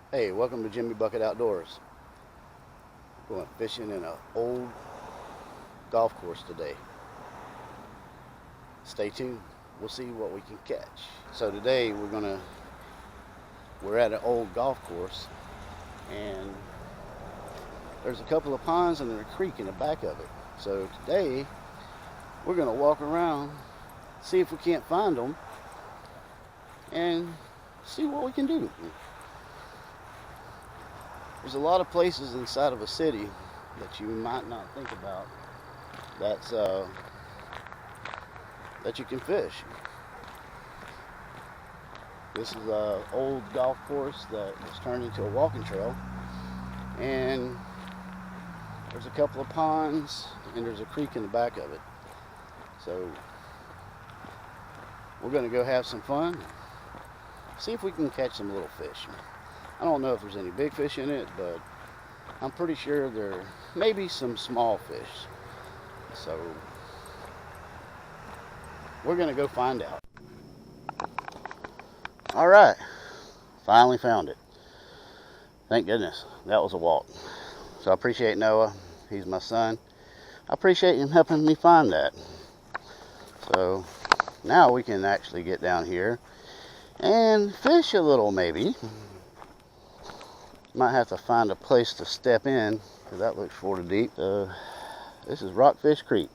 Hey, welcome to Jimmy Bucket Outdoors. Going fishing in an old golf course today. Stay tuned. We'll see what we can catch. So today we're at an old golf course, and there's a couple of ponds and there's a creek in the back of it. So today we're gonna walk around, see if we can't find them, and see what we can do. There's a lot of places inside of a city that you might not think about that's that you can fish. This is an old golf course that was turned into a walking trail, and there's a couple of ponds and there's a creek in the back of it. So we're going to go have some fun, see if we can catch some little fish. I don't know if there's any big fish in it, but I'm pretty sure there may be some small fish. So we're going to go find out. All right, finally found it. Thank goodness, that was a walk. So I appreciate Noah, he's my son. I appreciate him helping me find that. So now we can actually get down here and fish a little maybe. Might have to find a place to step in because that looks sort of deep. This is Rockfish Creek.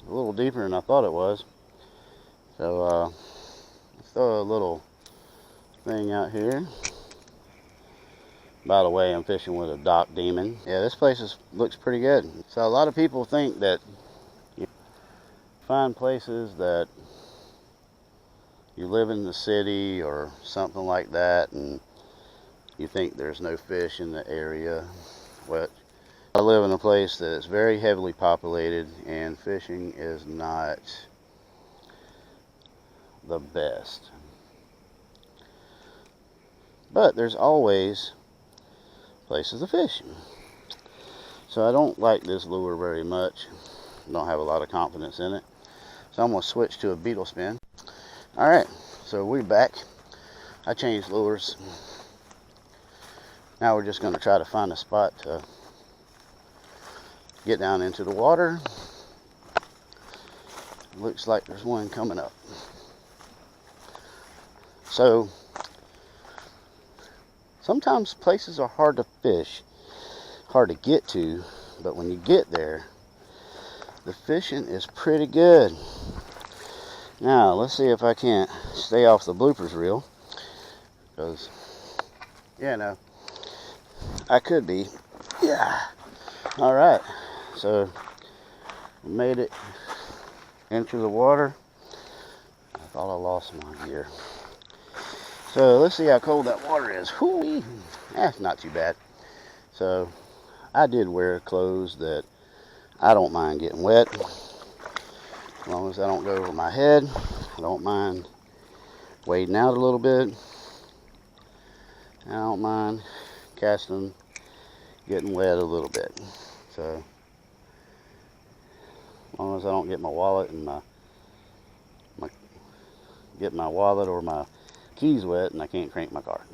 A little deeper than I thought it was. So let's throw a little thing out here. By the way, I'm fishing with a Dock Demon. Yeah, this place looks pretty good. So a lot of people think that you find places that you live in the city or something like that, and you think there's no fish in the area. But I live in a place that's very heavily populated, and fishing is not the best. But there's always places to fish. So I don't like this lure very much. Don't have a lot of confidence in it. So I'm going to switch to a beetle spin. Alright, so we're back. I changed lures. Now we're just going to try to find a spot to get down into the water. Looks like there's one coming up. So sometimes places are hard to fish, hard to get to, but when you get there, the fishing is pretty good. Now let's see if I can't stay off the bloopers reel, because no, I could be. Yeah. All right. So we made it into the water. I thought I lost my gear. So let's see how cold that water is. Whoo-wee. Not too bad. So I did wear clothes that I don't mind getting wet. As long as I don't go over my head. I don't mind wading out a little bit. I don't mind casting, getting wet a little bit. So as long as I don't get my wallet and get my wallet or my keys wet and I can't crank my car.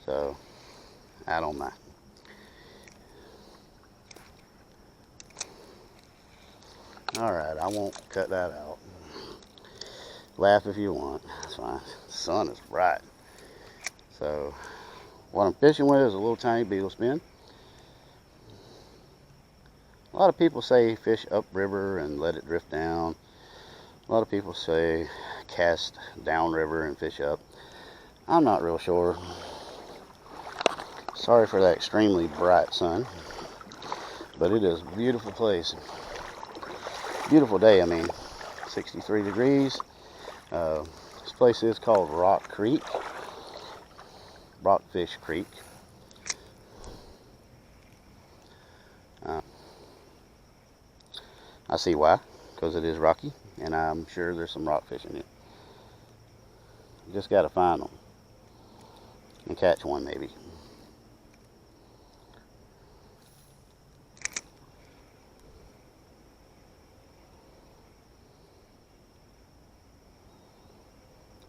So I don't mind. Alright, I won't cut that out. Laugh if you want. That's fine. The sun is bright. So what I'm fishing with is a little tiny beetle spin. A lot of people say fish upriver and let it drift down. A lot of people say cast downriver and fish up. I'm not real sure. Sorry for that extremely bright sun, but it is a beautiful place. Beautiful day, I mean. 63 degrees. This place is called Rockfish Creek. I see why, because it is rocky, and I'm sure there's some rockfish in it. You just got to find them and catch one maybe.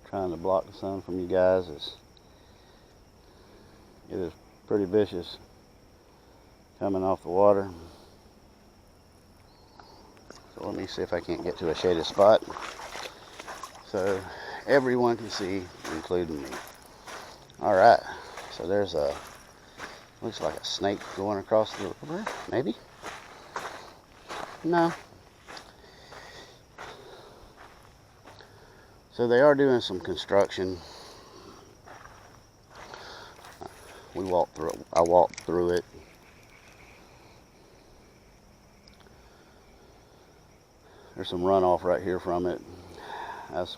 Trying to block the sun from you guys as It is pretty vicious coming off the water. So let me see if I can't get to a shaded spot so everyone can see, including me. All right, so there's a, looks like a snake going across the river, maybe? No. So they are doing some construction. We walked through it. I walked through it. There's some runoff right here from it. That's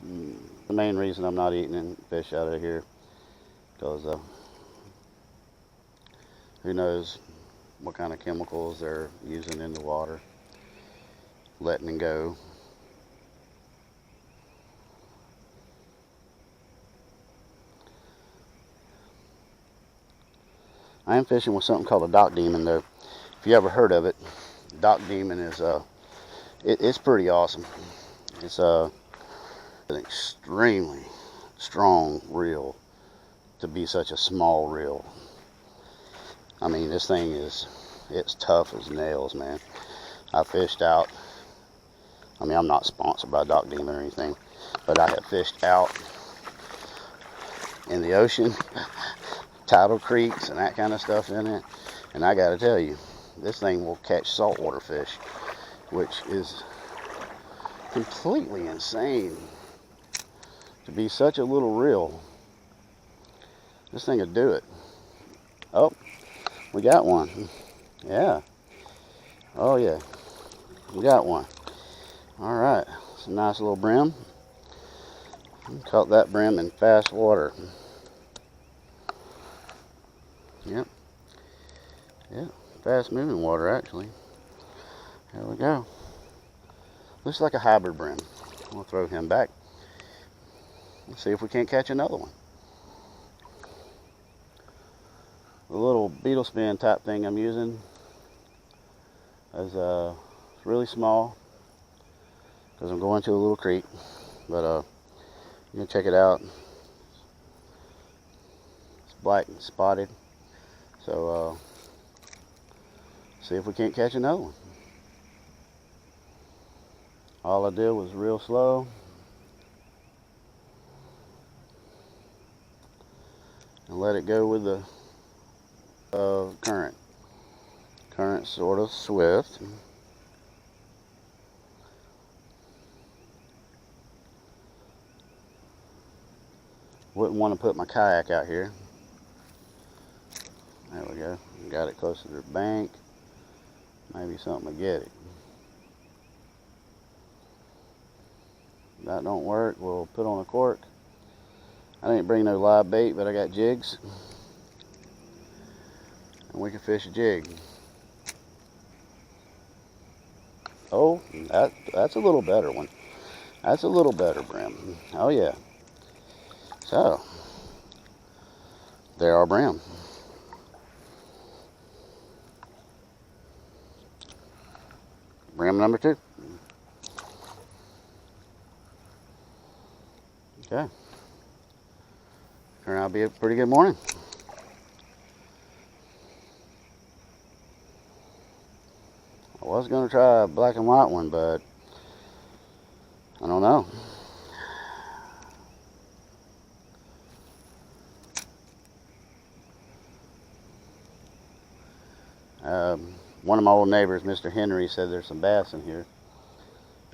the main reason I'm not eating fish out of here, because who knows what kind of chemicals they're using in the water, letting it go. I am fishing with something called a dock demon, though. If you ever heard of it, dock demon is it's pretty awesome. It's an extremely strong reel to be such a small reel. I mean, this thing it's tough as nails, man. I fished out. I mean, I'm not sponsored by Dock Demon or anything, but I have fished out in the ocean, tidal creeks and that kind of stuff in it, and I gotta tell you, this thing will catch saltwater fish, which is completely insane to be such a little reel. This thing would do it. Oh, we got one. Yeah. Oh yeah, we got one. All right, it's a nice little brim. Caught that brim in fast water. Yep. Yeah, fast moving water actually. There we go. Looks like a hybrid brim. We'll throw him back. Let's see if we can't catch another one. The little beetle spin type thing I'm using is really small because I'm going to a little creek, but you can check it out. It's black and spotted, so see if we can't catch another one. All I did was real slow and let it go with the current. Current sort of swift. Wouldn't want to put my kayak out here. There we go. Got it closer to the bank. Maybe something will get it. If that don't work, we'll put on a cork. I didn't bring no live bait, but I got jigs. And we can fish a jig. Oh, that's a little better one. That's a little better brim. Oh yeah. So, there are brim. Brim number 2. Okay. Turned out to be a pretty good morning. I was going to try a black and white one, but I don't know. One of my old neighbors, Mr. Henry, said there's some bass in here.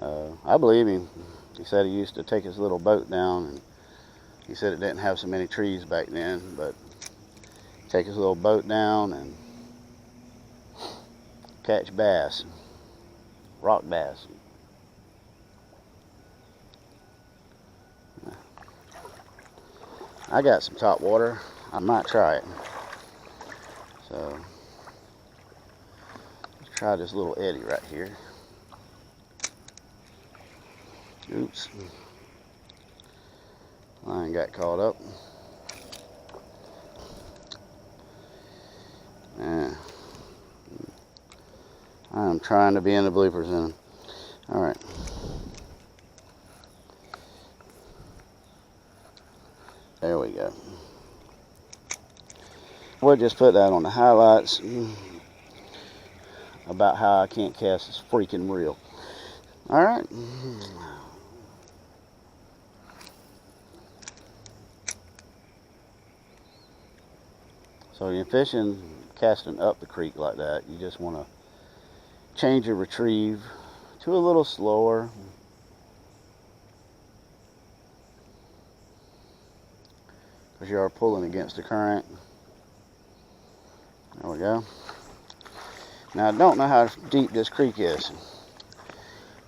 I believe him. He said he used to take his little boat down, and he said it didn't have so many trees back then, but take his little boat down and catch bass, rock bass. I got some top water. I might try it. So let's try this little eddy right here. Oops. Line got caught up. Yeah. I'm trying to be in the blooper zone. Alright. There we go. We'll just put that on the highlights about how I can't cast this freaking reel. Alright. So you're fishing, casting up the creek like that, you just want to change your retrieve to a little slower. Because you are pulling against the current. There we go. Now I don't know how deep this creek is,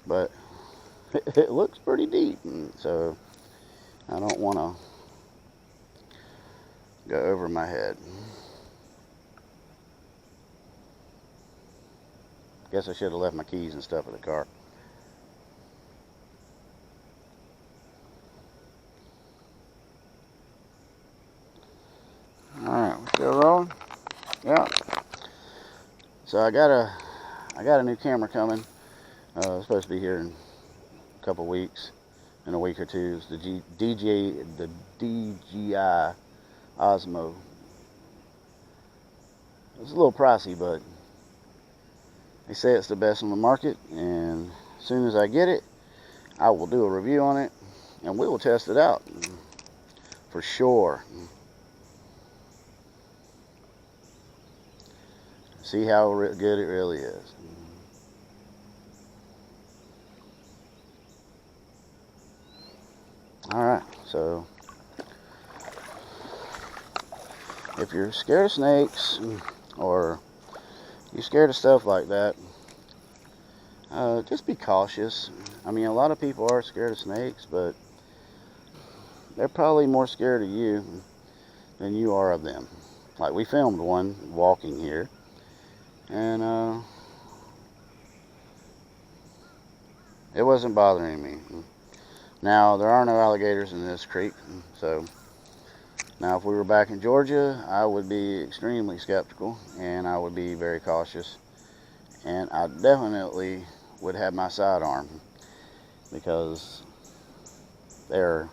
but it looks pretty deep, so I don't want to go over my head. Guess I should have left my keys and stuff in the car. Alright, we're still rolling? Yeah. So I got a new camera coming. It's supposed to be here in a couple weeks, in a week or two. It's the DJI Osmo. It's a little pricey, but they say it's the best on the market, and as soon as I get it, I will do a review on it, and we will test it out for sure. See how good it really is. Alright, so if you're scared of snakes, or you're scared of stuff like that, just be cautious. I mean, a lot of people are scared of snakes, but they're probably more scared of you than you are of them. Like, we filmed one walking here, and it wasn't bothering me. Now, there are no alligators in this creek, so now if we were back in Georgia, I would be extremely skeptical, and I would be very cautious, and I definitely would have my sidearm, because there are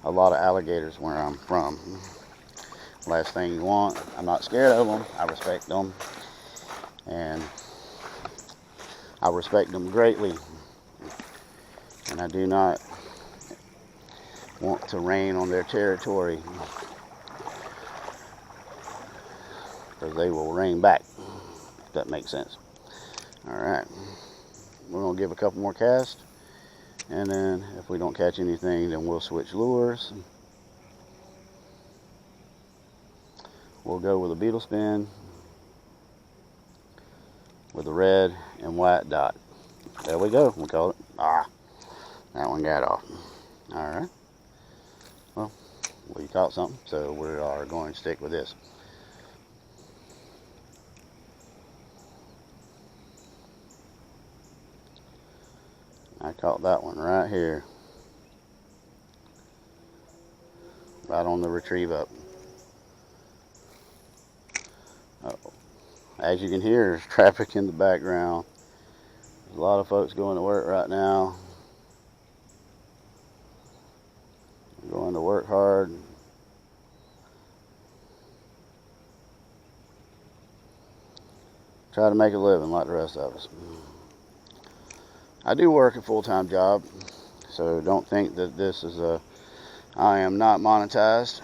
a lot of alligators where I'm from. Last thing you want. I'm not scared of them. I respect them, and I respect them greatly, and I do not want to rain on their territory, because they will rain back, if that makes sense. Alright, we're going to give a couple more casts, and then if we don't catch anything, then we'll switch lures. We'll go with a beetle spin with a red and white dot. There we go, we call it. That one got off. Alright, well, we caught something, so we are going to stick with this. I caught that one right here, right on the retrieve up. Uh-oh. As you can hear, there's traffic in the background. There's a lot of folks going to work right now. They're going to work hard. Try to make a living like the rest of us. I do work a full-time job, so don't think that this is I am not monetized.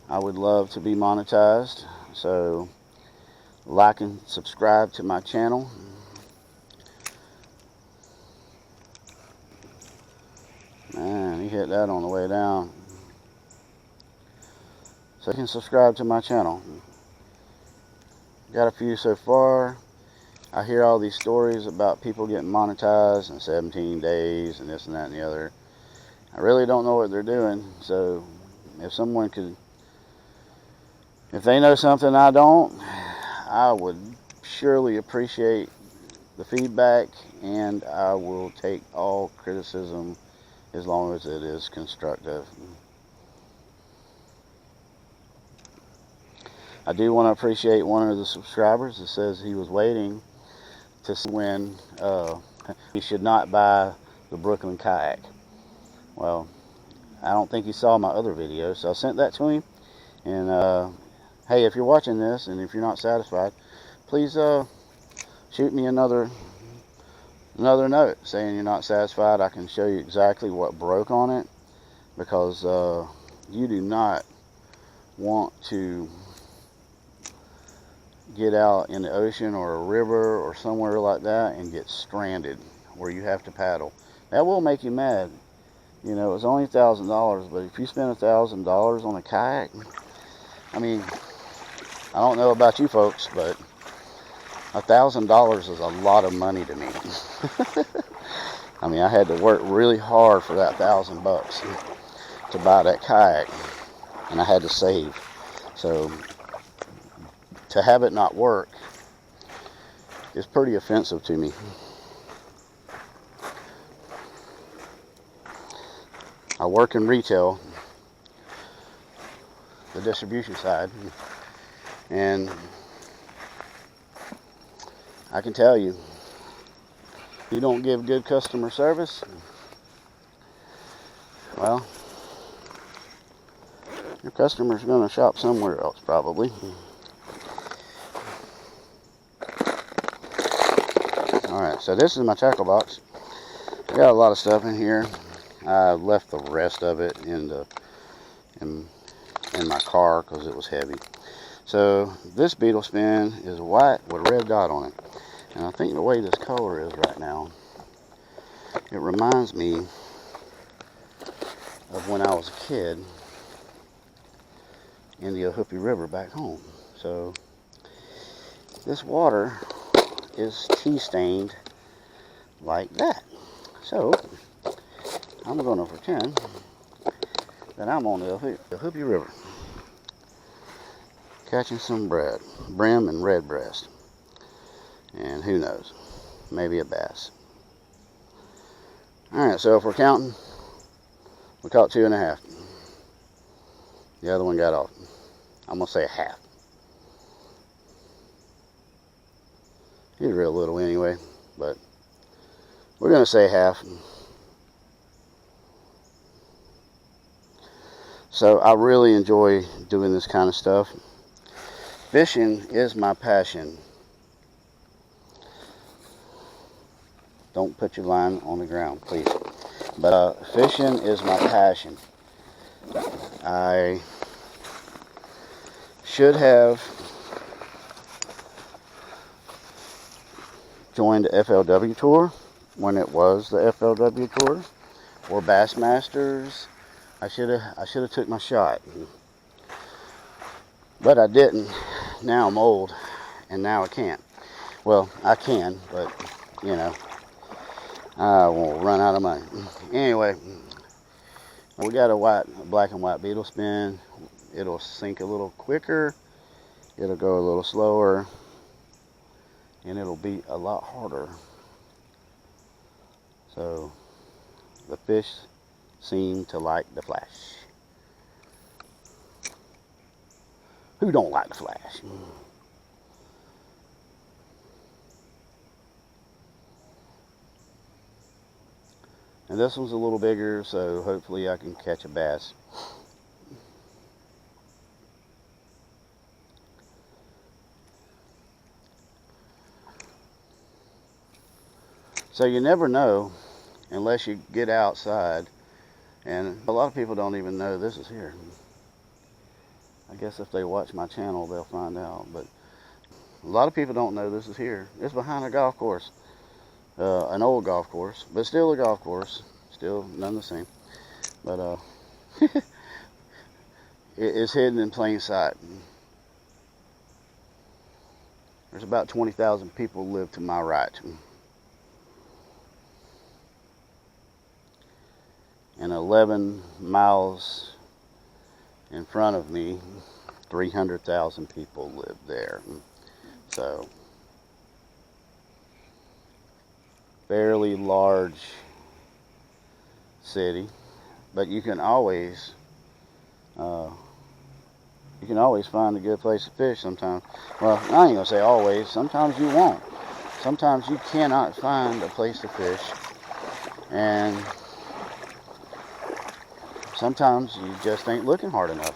I would love to be monetized, so like and subscribe to my channel. Man, he hit that on the way down. So you can subscribe to my channel. Got a few so far. I hear all these stories about people getting monetized in 17 days and this and that and the other. I really don't know what they're doing, so if someone could, if they know something I don't, I would surely appreciate the feedback, and I will take all criticism as long as it is constructive. I do want to appreciate one of the subscribers that says he was waiting to see when he should not buy the Brooklyn kayak. Well, I don't think he saw my other video, so I sent that to him. And hey, if you're watching this and if you're not satisfied, please shoot me another note saying you're not satisfied. I can show you exactly what broke on it, because you do not want to get out in the ocean or a river or somewhere like that and get stranded where you have to paddle. That will make you mad. You know, it was only $1,000, but if you spend $1,000 on a kayak, I mean, I don't know about you folks, but $1,000 is a lot of money to me. I mean, I had to work really hard for that $1,000 to buy that kayak, and I had to save. So to have it not work is pretty offensive to me. I work in retail, the distribution side, and I can tell you, if you don't give good customer service, well, your customer's going to shop somewhere else probably. Alright, so this is my tackle box. I got a lot of stuff in here. I left the rest of it in my car because it was heavy. So this beetle spin is white with a red dot on it. And I think the way this color is right now, it reminds me of when I was a kid in the Becaue River back home. So this water is tea stained like that. So I'm going to pretend that I'm on the Becaue River catching some brim and red breast, and who knows, maybe a bass. Alright, so if we're counting, we caught 2.5. The other one got off. I'm going to say a half. He's real little anyway, but we're going to say half. So I really enjoy doing this kind of stuff. Fishing is my passion. Don't put your line on the ground, please. But fishing is my passion. I should have joined the FLW tour when it was the FLW tour, or Bassmasters. I should have took my shot, but I didn't. Now I'm old, and now I can't. Well, I can, but you know, I won't run out of money. Anyway, we got a black and white beetle spin. It'll sink a little quicker, it'll go a little slower, and it'll be a lot harder. So the fish seem to like the flash. Who don't like the flash? And this one's a little bigger, so hopefully I can catch a bass. So you never know unless you get outside, and a lot of people don't even know this is here. I guess if they watch my channel they'll find out, but a lot of people don't know this is here. It's behind a golf course, an old golf course, but still a golf course, still none the same, but it's hidden in plain sight. There's about 20,000 people live to my right, and 11 miles in front of me, 300,000 people live there. So fairly large city, but you can always find a good place to fish sometimes. Well, I ain't gonna say always. Sometimes you won't. Sometimes you cannot find a place to fish, and Sometimes you just ain't looking hard enough.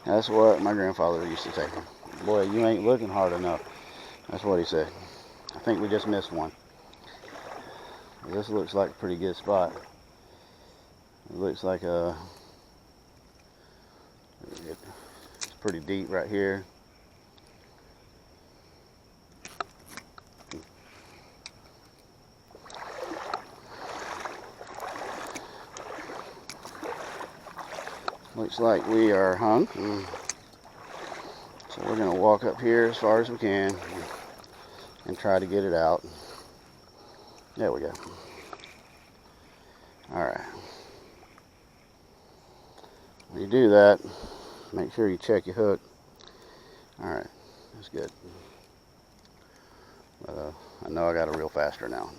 That's what my grandfather used to say. Boy, you ain't looking hard enough. That's what he said. I think we just missed one. This looks like a pretty good spot. It looks like it's pretty deep right here. Looks like we are hung. So we're going to walk up here as far as we can and try to get it out. There we go. Alright. When you do that, make sure you check your hook. Alright, that's good. I know I got to reel faster now,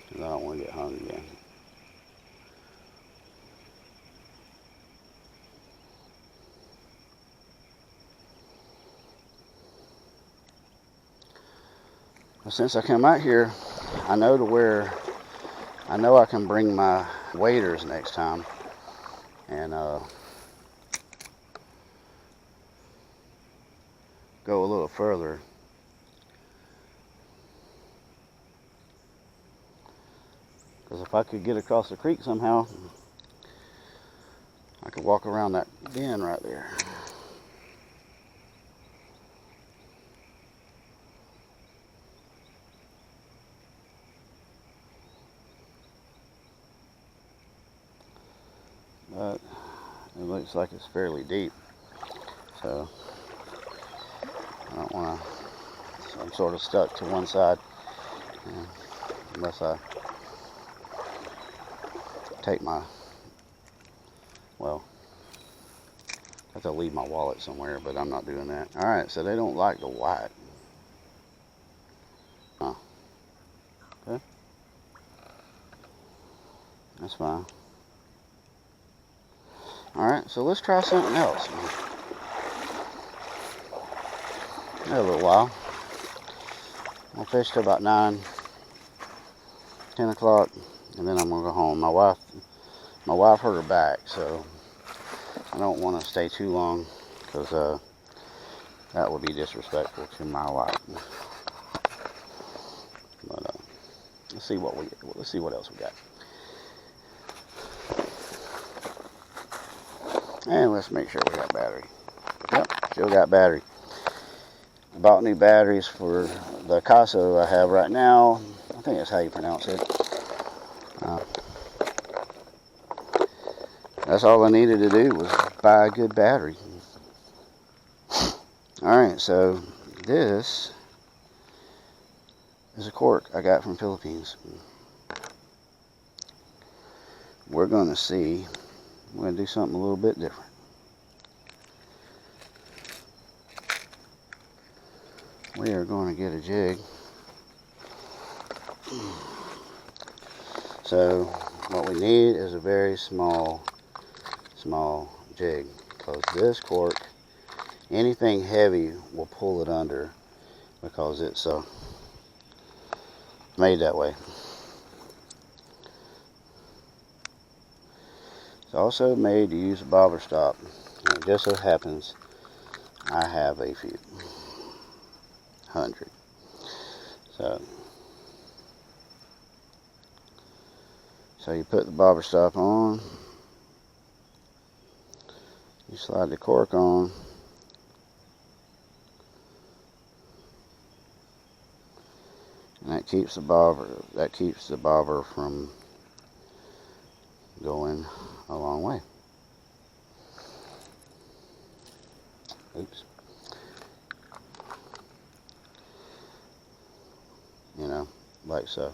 because I don't want to get hung again. Well, since I come out here, I know I can bring my waders next time and go a little further. Because if I could get across the creek somehow, I could walk around that bend right there. But it looks like it's fairly deep, so I don't want to, so I'm sort of stuck to one side, unless I take my, well, I have to leave my wallet somewhere, but I'm not doing that. Alright, so they don't like the white. Huh. Okay. That's fine. Alright, so let's try something else. In a little while. I'll fish till about 9, 10 o'clock, and then I'm going to go home. My wife hurt her back, so I don't want to stay too long, because that would be disrespectful to my wife. But let's see what else we got. And let's make sure we got battery. Yep, still got battery. Bought new batteries for the becaue I have right now. I think that's how you pronounce it. That's all I needed to do was buy a good battery. Alright, so this is a cork I got from Philippines. We're going to see. I'm going to do something a little bit different. We are going to get a jig. So what we need is a very small jig, because this cork, anything heavy will pull it under, because it's made that way. It's also made to use a bobber stop. And it just so happens I have a few 100. So you put the bobber stop on, you slide the cork on, and that keeps the bobber from going a long way. Oops. You know, like so.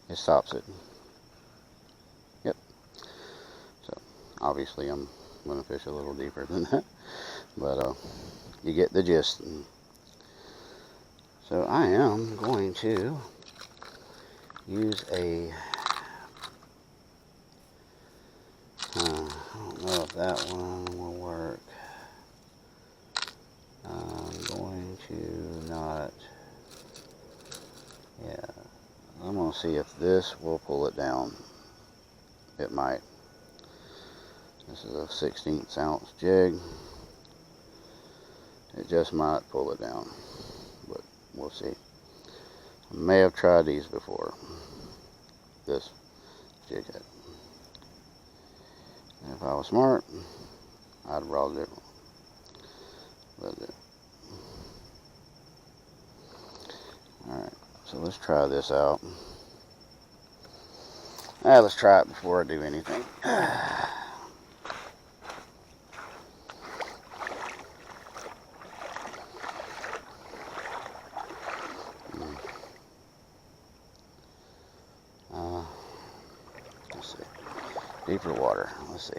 It stops it. Yep. So obviously I'm going to fish a little deeper than that, but you get the gist. So I am going to use a I don't know if that one will work. I'm going to not going to see if this will pull it down. It might. This is a 1/16 ounce jig. It just might pull it down, but we'll see. I may have tried these before. This jig head. And if I was smart, I'd rolled it. Alright, so let's try this out. Let's try it before I do anything. Let's see. Deeper water. Let's see.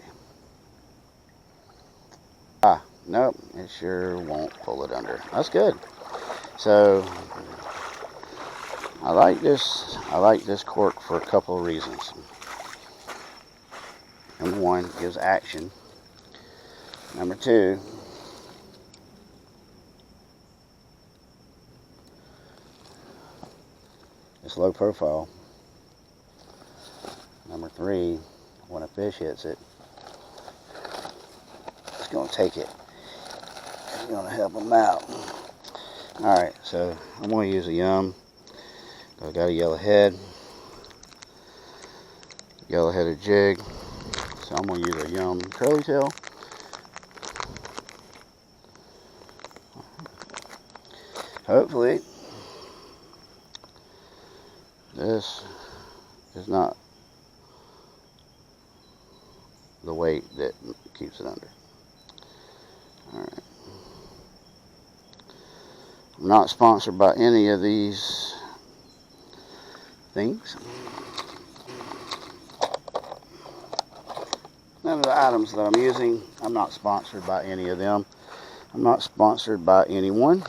Nope, it sure won't pull it under. That's good. So I like this cork for a couple of reasons. Number one, it gives action. Number two, it's low profile. Number three, when a fish hits it, it's going to take it. It's going to help them out. Alright, so I'm going to use a yum. I've got a yellowheaded jig. So I'm going to use a yum curly tail. Hopefully, this is not the weight that keeps it under. Alright. I'm not sponsored by any of these things. None of the items that I'm using, I'm not sponsored by any of them. I'm not sponsored by anyone.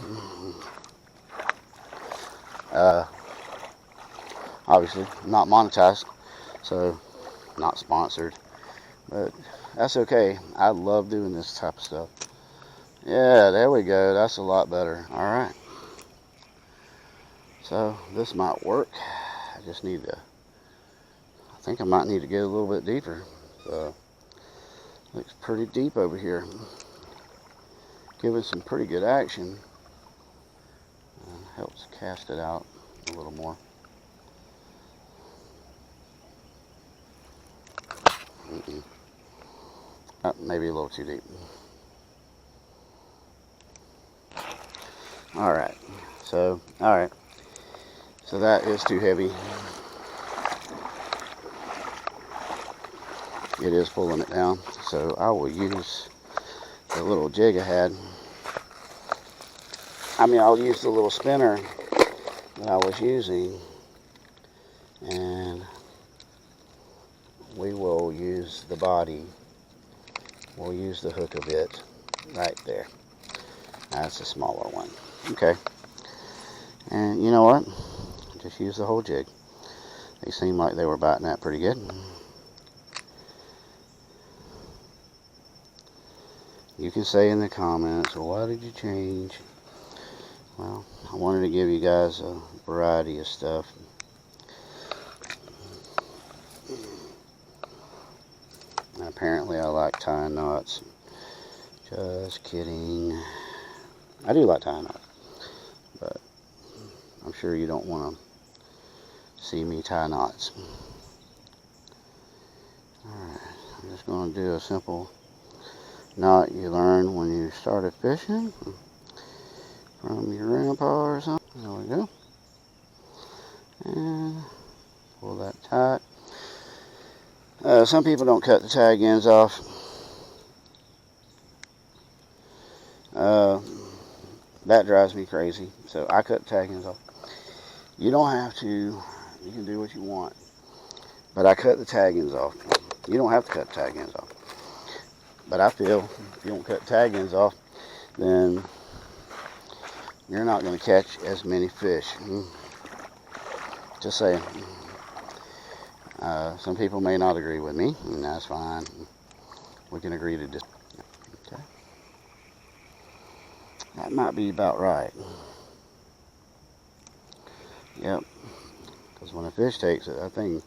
Obviously, not monetized, so not sponsored. But that's okay. I love doing this type of stuff. Yeah, there we go. That's a lot better. Alright. So, this might work. I just need to... I think I might need to get a little bit deeper. So, looks pretty deep over here. Giving some pretty good action. Helps cast it out a little more. Maybe a little too deep. Alright. So that is too heavy. It is pulling it down. So I will use the little jig I had. I'll use the little spinner that I was using, and we will use the body. We'll use the hook of it right there. That's a smaller one. Okay. And you know what? Just use the whole jig. They seem like they were biting that pretty good. You can say in the comments, well, why did you change? Well, I wanted to give you guys a variety of stuff. And apparently I like tying knots. Just kidding. I do like tying knots. But I'm sure you don't want to see me tie knots. Alright, I'm just going to do a simple knot you learn when you started fishing from your grandpa or something. There we go. And pull that tight. Some people don't cut the tag ends off. That drives me crazy. So I cut the tag ends off. You don't have to. You can do what you want. But I cut the tag ends off. You don't have to cut the tag ends off. But I feel if you don't cut the tag ends off, then you're not going to catch as many fish. Just saying. Some people may not agree with me, and that's fine. We can agree to disagree. Okay. That might be about right. Yep. Because when a fish takes it, that thing,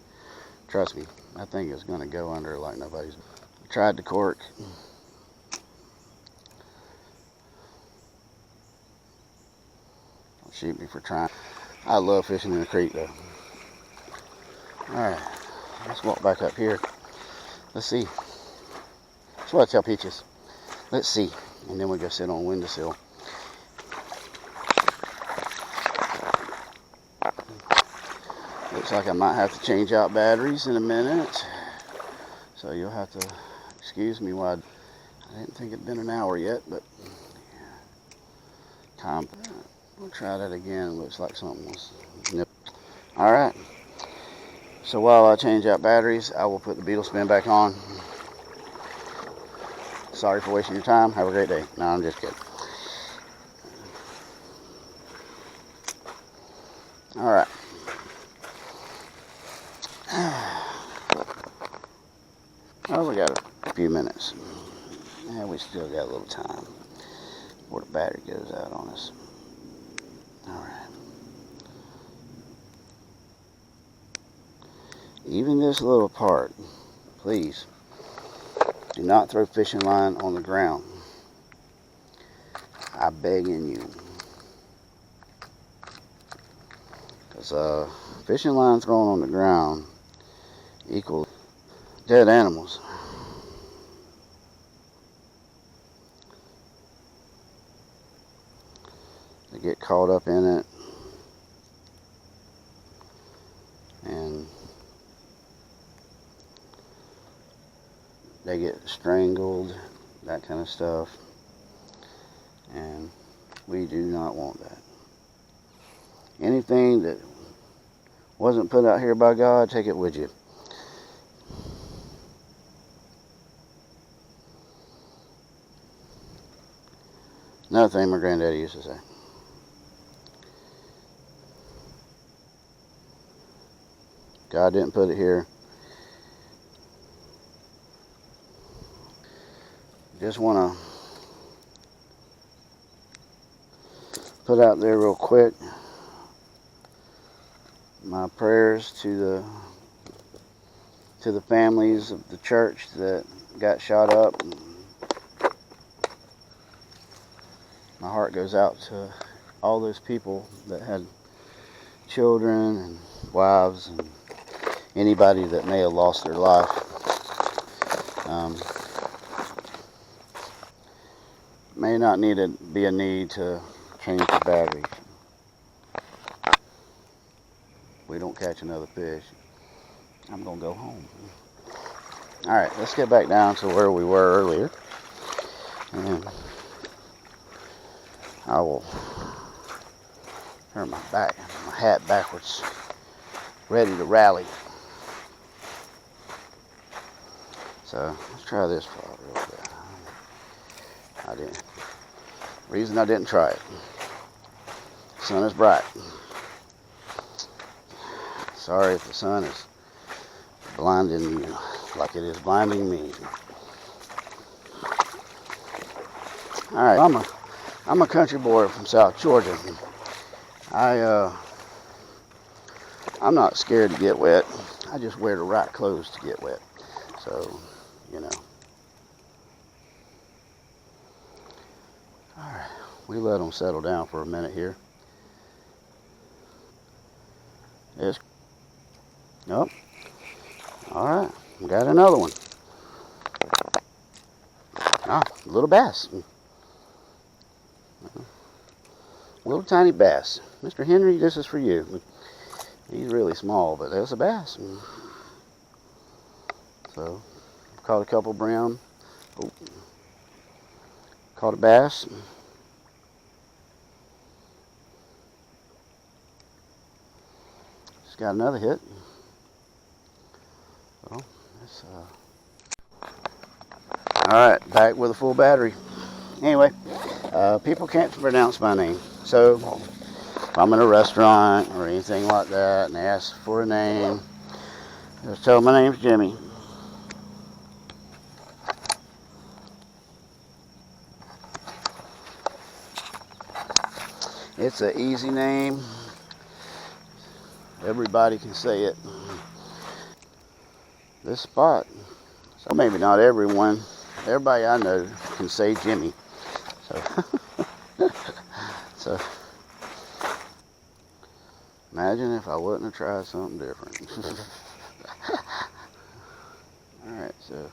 trust me, that thing is going to go under like nobody's. I tried the cork. Don't shoot me for trying. I love fishing in the creek though. Alright, let's walk back up here. Let's see. That's what I tell Peaches. Let's see. And then we go sit on a windowsill. Looks like I might have to change out batteries in a minute. So you'll have to excuse me while I didn't think it'd been an hour yet, but time. We'll try that again. Looks like something was nipped. Alright. So while I change out batteries, I will put the beetle spin back on. Sorry for wasting your time. Have a great day. No, I'm just kidding. Alright. Oh, we got a few minutes. Yeah, we still got a little time before the battery goes out on us. Alright. Even this little part, please, do not throw fishing line on the ground. I'm begging you. Because fishing line thrown on the ground equals dead animals. They get caught up in it and they get strangled, that kind of stuff, and we do not want that. Anything that wasn't put out here by God, take it with you. Another thing my granddaddy used to say. God didn't put it here. Just want to put out there real quick my prayers to the families of the church that got shot up. My heart goes out to all those people that had children and wives and anybody that may have lost their life. May not be a need to change the battery. We don't catch another fish, I'm gonna go home. Alright, let's get back down to where we were earlier. And I will turn my hat backwards, ready to rally. So let's try this fly real bit. Reason I didn't try it. Sun is bright. Sorry if the sun is blinding you like it is blinding me. Alright, I'm a country boy from South Georgia. I'm not scared to get wet. I just wear the right clothes to get wet. So, you know. Alright, we let them settle down for a minute here. Nope. Alright, we got another one. Ah, little bass. Little tiny bass. Mr. Henry, this is for you. He's really small, but there's a bass. So, caught a couple brown. Oh, caught a bass. Just got another hit. So, alright, back with a full battery. Anyway, people can't pronounce my name. So, if I'm in a restaurant or anything like that and they ask for a name, just tell them my name's Jimmy. It's an easy name. everybody can say it. This spot, so maybe not everyone, everybody I know can say Jimmy. So imagine if I wouldn't have tried something different. Alright, so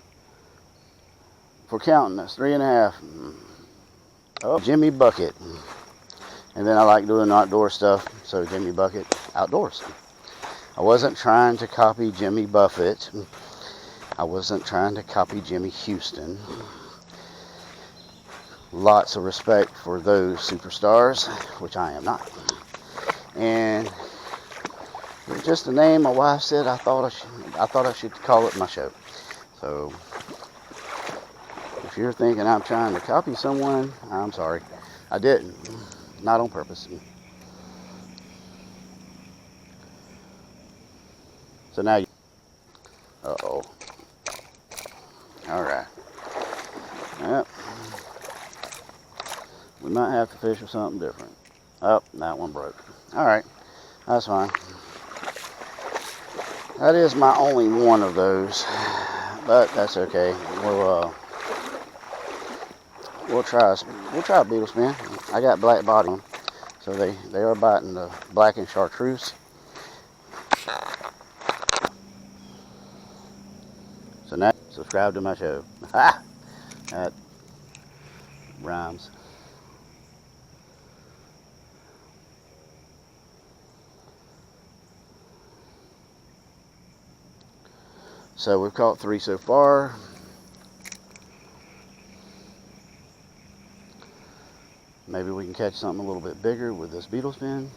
for counting, that's 3.5. Oh, Jimmy Bucket. And then I like doing outdoor stuff, so Jimmy Bucket outdoors. I wasn't trying to copy Jimmy Buffett. I wasn't trying to copy Jimmy Houston. Lots of respect for those superstars, which I am not. And it's just a name my wife said I thought I should call it my show. So if you're thinking I'm trying to copy someone, I'm sorry. I didn't. Not on purpose. So now you... Uh-oh. Alright. Yep. We might have to fish with something different. Oh, that one broke. Alright. That's fine. That is my only one of those. But that's okay. We'll try a beetle spin. I got black body on, so they are biting the black and chartreuse. So now subscribe to my show. Ha! That rhymes. So we've caught 3 so far. Maybe we can catch something a little bit bigger with this beetle spin.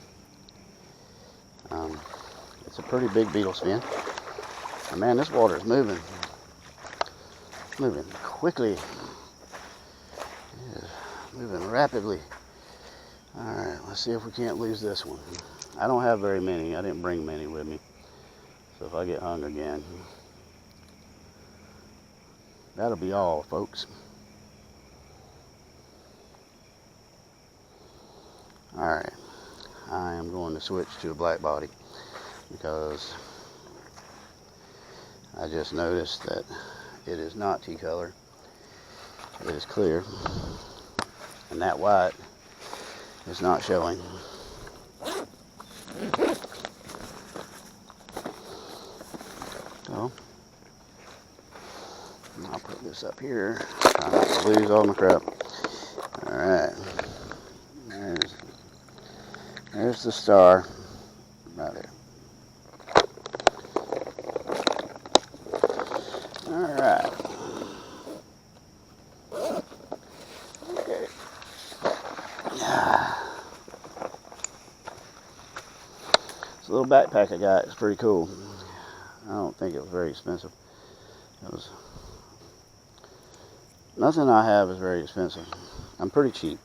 It's a pretty big beetle spin. And man, this water is moving quickly. It is moving rapidly. Alright, let's see if we can't lose this one. I don't have very many. I didn't bring many with me. So if I get hung again, that'll be all, folks. Alright, I am going to switch to a black body because I just noticed that it is not tea color. It is clear. And that white is not showing. So, I'll put this up here. Try not to lose all my crap. Alright. There's the star. Right there. Alright. Okay. This little backpack I got is pretty cool. I don't think it was very expensive. Nothing I have is very expensive. I'm pretty cheap.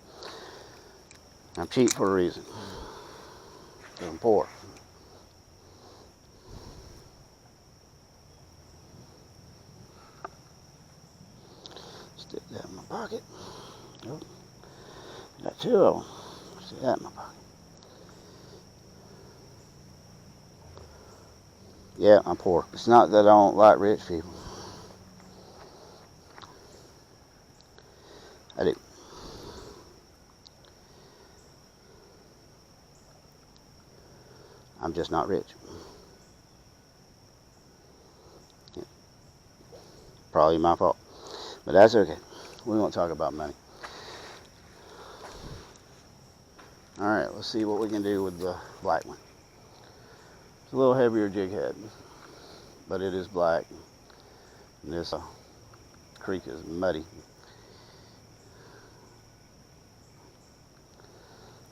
I'm cheap for a reason. I'm poor. Stick that in my pocket. Oh, got 2 of them. Stick that in my pocket. Yeah, I'm poor. It's not that I don't like rich people. I do. I'm just not rich. Yeah. Probably my fault. But that's okay. We won't talk about money. Alright, let's see what we can do with the black one. It's a little heavier jig head, but it is black. And this creek is muddy.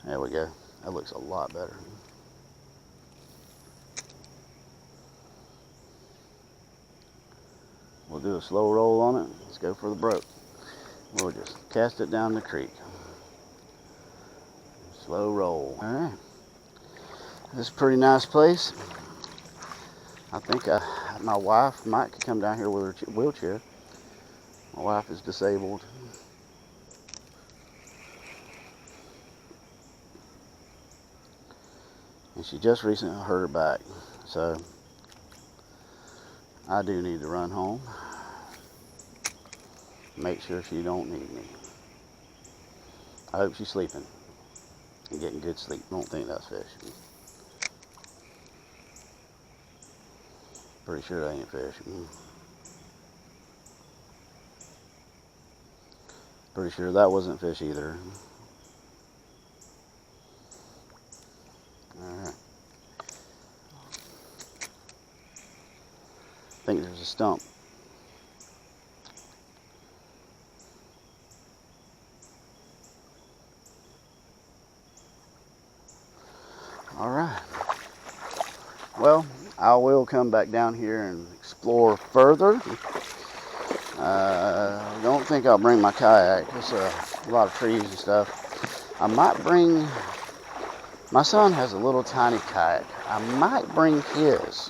There we go. That looks a lot better. We'll do a slow roll on it. Let's go for the broke. We'll just cast it down the creek. Slow roll. Alright. This is a pretty nice place. I think my wife might come down here with her wheelchair. My wife is disabled. And she just recently hurt her back. So I do need to run home. Make sure she don't need me. I hope she's sleeping and getting good sleep. Don't think that's fish. Pretty sure that ain't fish. Pretty sure that wasn't fish either. Alright. I think there's a stump. Alright. Well, I will come back down here and explore further. I don't think I'll bring my kayak. There's a lot of trees and stuff. I might bring... My son has a little tiny kayak. I might bring his.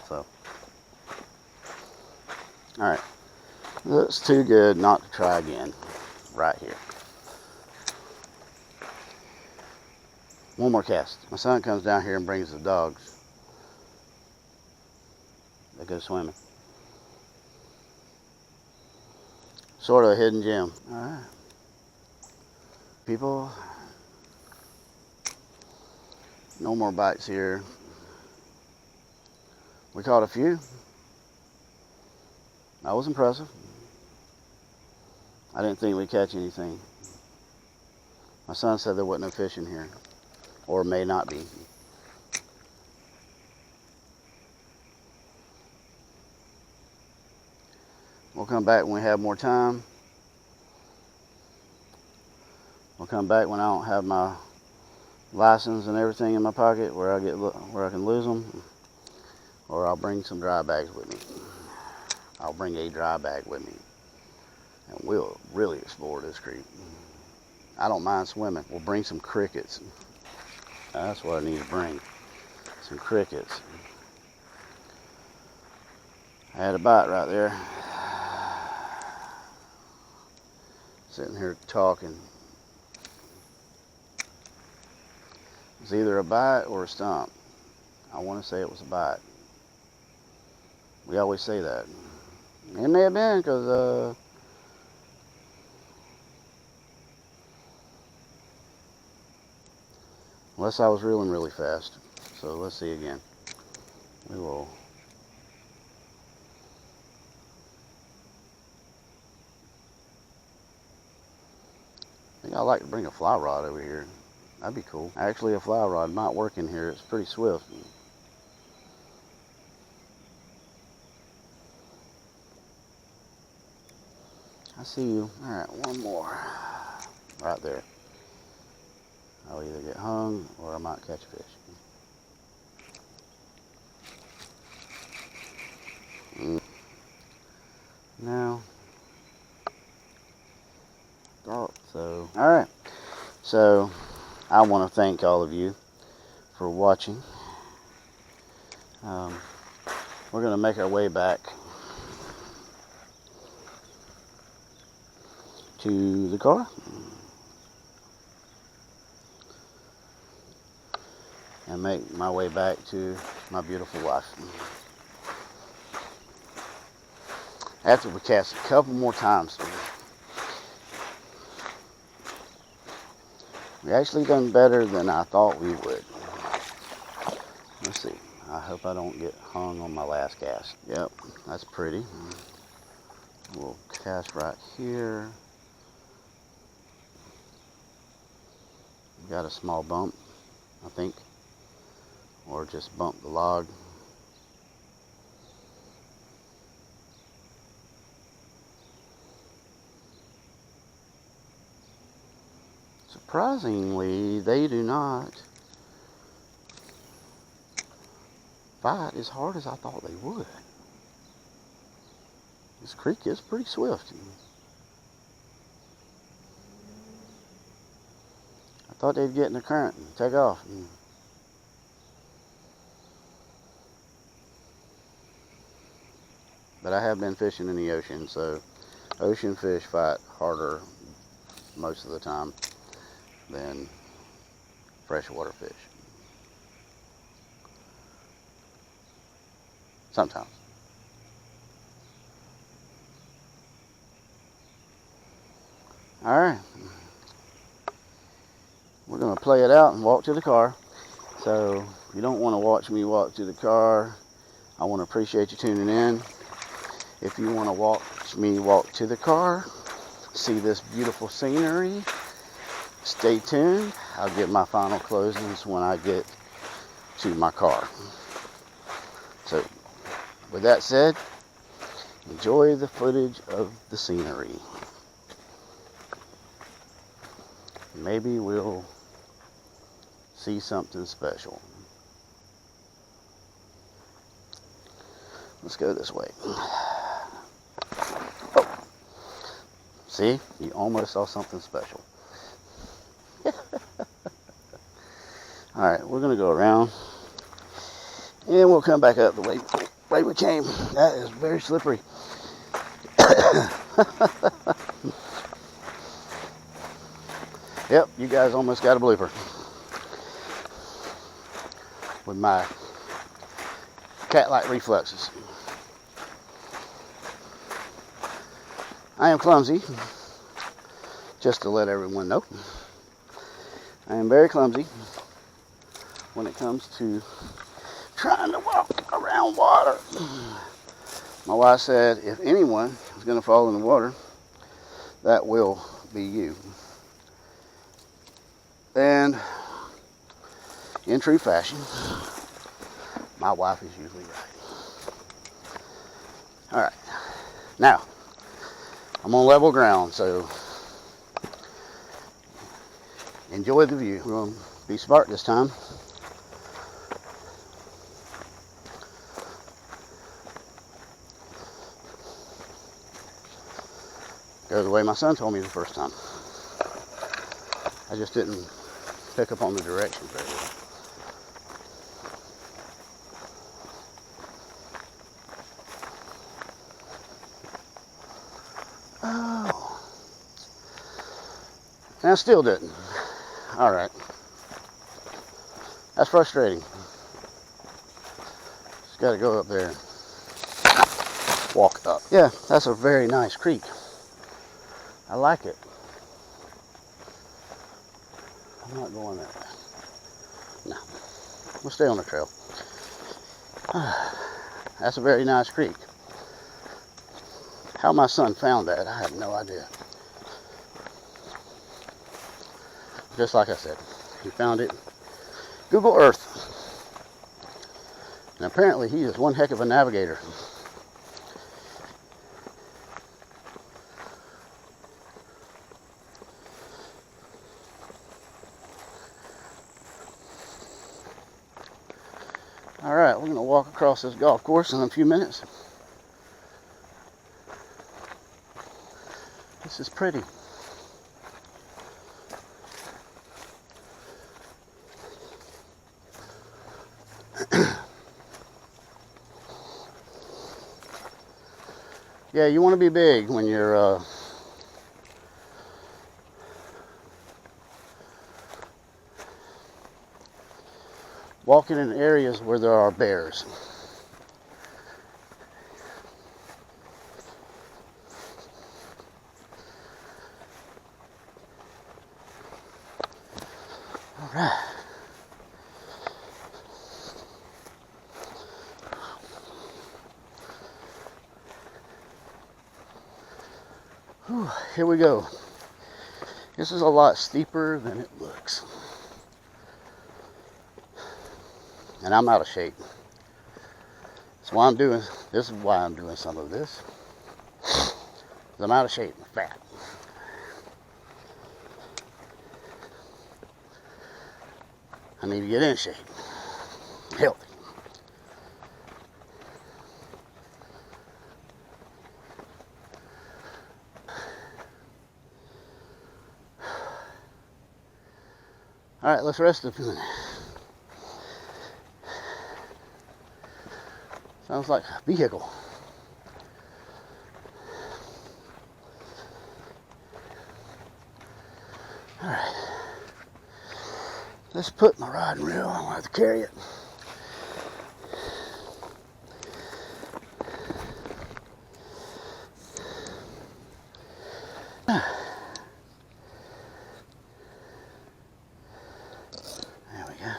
So, alright. Looks too good not to try again. Right here. One more cast. My son comes down here and brings the dogs. They go swimming. Sort of a hidden gem. Alright. People, no more bites here. We caught a few. That was impressive. I didn't think we'd catch anything. My son said there wasn't no fish in here. Or may not be. We'll come back when we have more time. We'll come back when I don't have my license and everything in my pocket where I can lose them. Or I'll bring some dry bags with me. I'll bring a dry bag with me. And we'll really explore this creek. I don't mind swimming. We'll bring some crickets. That's what I need to bring. Some crickets. I had a bite right there. Sitting here talking. It's either a bite or a stump. I want to say it was a bite. We always say that. It may have been because unless I was reeling really fast. So let's see again. We will. I think I'd like to bring a fly rod over here. That'd be cool. Actually, a fly rod might work in here. It's pretty swift. I see you. Alright, one more. Right there. I'll either get hung or I might catch a fish. Now, thought so. Alright, so I want to thank all of you for watching. We're going to make our way back to the car. And make my way back to my beautiful wife. After we cast a couple more times. We actually done better than I thought we would. Let's see. I hope I don't get hung on my last cast. Yep, that's pretty. We'll cast right here. Got a small bump, I think. Or just bump the log. Surprisingly, they do not fight as hard as I thought they would. This creek is pretty swift. I thought they'd get in the current and take off. But I have been fishing in the ocean, so Ocean fish fight harder most of the time than freshwater fish. Sometimes. Alright. We're going to play it out and walk to the car. So, if you don't want to watch me walk to the car, I want to appreciate you tuning in. If you want to watch me walk to the car, see this beautiful scenery, stay tuned. I'll get my final closings when I get to my car. So, with that said, enjoy the footage of the scenery. Maybe we'll see something special. Let's go this way. Oh. See? You almost saw something special. Alright, we're going to go around. And we'll come back up the way we came. That is very slippery. Yep, you guys almost got a blooper. With my cat-like reflexes. I am clumsy, just to let everyone know. I am very clumsy when it comes to trying to walk around water. My wife said, if anyone is going to fall in the water, that will be you. And in true fashion, my wife is usually right. Alright, now, I'm on level ground, so enjoy the view. We're going to be smart this time. Go the way my son told me the first time. I just didn't pick up on the directions very well. Oh. And I still didn't. Alright. That's frustrating. Just gotta go up there. Walk up. Yeah, that's a very nice creek. I like it. I'm not going that way. No. We'll stay on the trail. That's a very nice creek. How my son found that, I have no idea. Just like I said, he found it Google Earth. And apparently he is one heck of a navigator. Alright, we're going to walk across this golf course in a few minutes. This is pretty. Yeah, you want to be big when you're walking in areas where there are bears. All right. Whew, here we go. This is a lot steeper than it looks. And I'm out of shape. That's why I'm doing, this is why I'm doing some of this. I'm out of shape, I'm fat. I need to get in shape. Healthy. Alright, let's rest a minute. Sounds like a vehicle. Alright. Let's put my rod and reel. I'm going to have to carry it. There we go.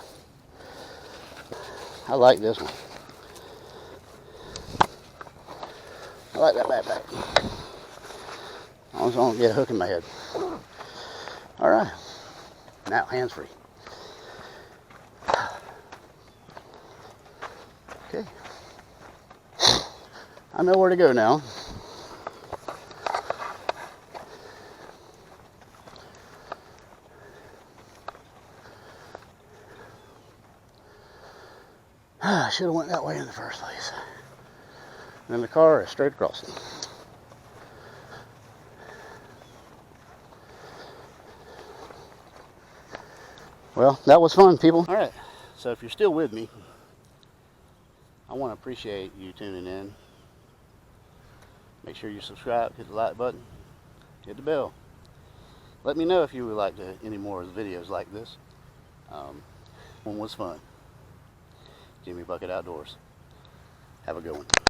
I like this one. I like that backpack. As long as I don't get a hook in my head. Alright. Now, hands free. Okay. I know where to go now. I should have went that way in the first place. And then the car is straight across it. Well, that was fun, people. All right, so if you're still with me, I want to appreciate you tuning in. Make sure you subscribe, hit the like button, hit the bell. Let me know if you would like any more of the videos like this. One was fun. Jimmy Bucket Outdoors. Have a good one.